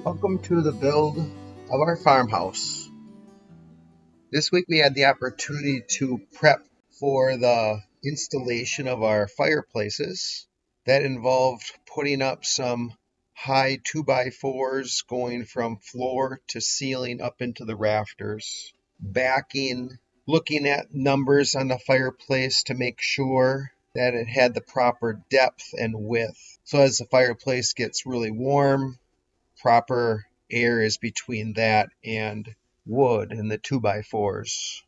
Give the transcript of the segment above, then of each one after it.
Welcome to the build of our farmhouse. This week we had the opportunity to prep for the installation of our fireplaces. That involved putting up some high 2x4s going from floor to ceiling up into the rafters, backing, looking at numbers on the fireplace to make sure that it had the proper depth and width. So as the fireplace gets really warm, proper air is between that and wood and the 2x4s.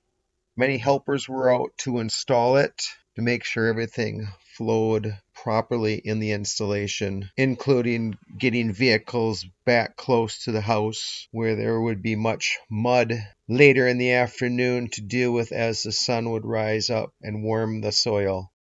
Many helpers were out to install it to make sure everything flowed properly in the installation, including getting vehicles back close to the house where there would be much mud later in the afternoon to deal with as the sun would rise up and warm the soil.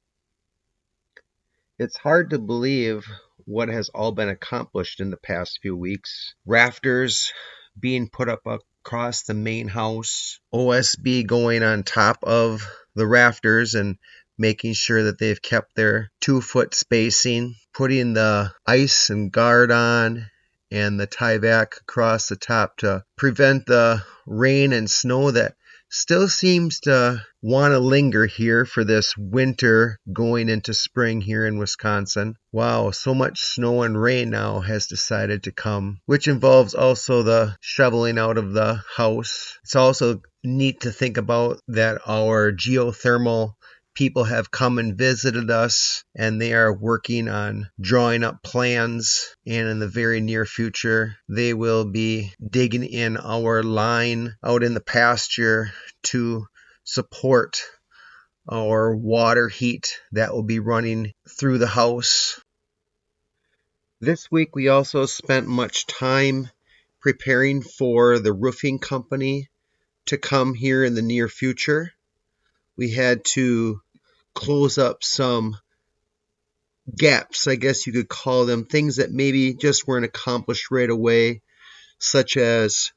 It's hard to believe what has all been accomplished in the past few weeks. Rafters being put up across the main house, OSB going on top of the rafters and making sure that they've kept their 2-foot spacing, putting the ice and guard on and the tie back across the top to prevent the rain and snow that still seems to want to linger here for this winter going into spring here in Wisconsin. Wow, so much snow and rain now has decided to come, which involves also the shoveling out of the house. It's also neat to think about that our geothermal people have come and visited us, and they are working on drawing up plans, and in the very near future they will be digging in our line out in the pasture to support our water heat that will be running through the house. This week we also spent much time preparing for the roofing company to come here in the near future. We had to close up some gaps, I guess you could call them, things that maybe just weren't accomplished right away, such as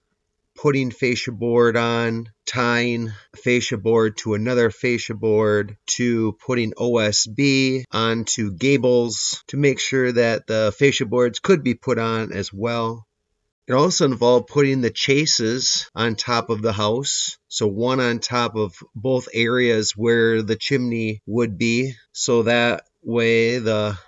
putting fascia board on, tying fascia board to another fascia board, to putting OSB onto gables to make sure that the fascia boards could be put on as well. It also involved putting the chases on top of the house, so one on top of both areas where the chimney would be, so that way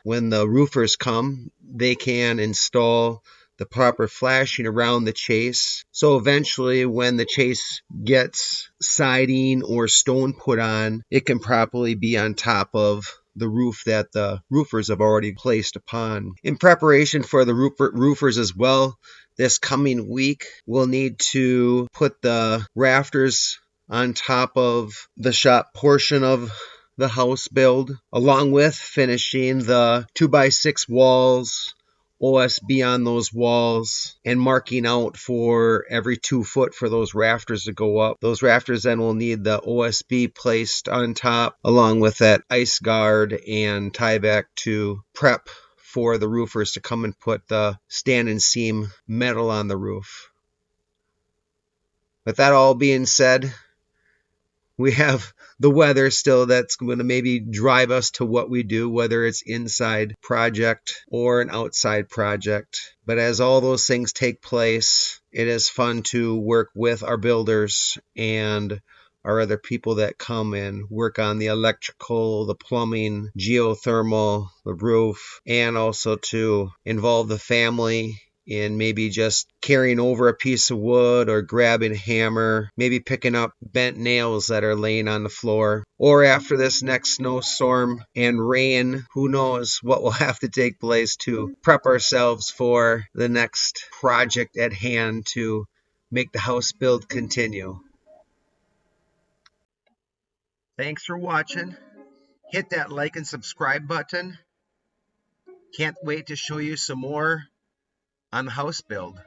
when the roofers come, they can install the proper flashing around the chase. So eventually when the chase gets siding or stone put on, it can properly be on top of the roof that the roofers have already placed upon. In preparation for the roofers as well, this coming week we'll need to put the rafters on top of the shop portion of the house build, along with finishing the 2x6 walls, OSB on those walls, and marking out for every 2 foot for those rafters to go up. Those rafters then will need the OSB placed on top, along with that ice guard and tie back to prep for the roofers to come and put the stand and seam metal on the roof. With that all being said, we have the weather still that's going to maybe drive us to what we do, whether it's inside project or an outside project. But as all those things take place, it is fun to work with our builders and our other people that come and work on the electrical, the plumbing, geothermal, the roof, and also to involve the family in maybe just carrying over a piece of wood or grabbing a hammer, maybe picking up bent nails that are laying on the floor. Or after this next snowstorm and rain, who knows what will have to take place to prep ourselves for the next project at hand to make the house build continue. Thanks for watching. Hit that like and subscribe button. Can't wait to show you some more on the house build.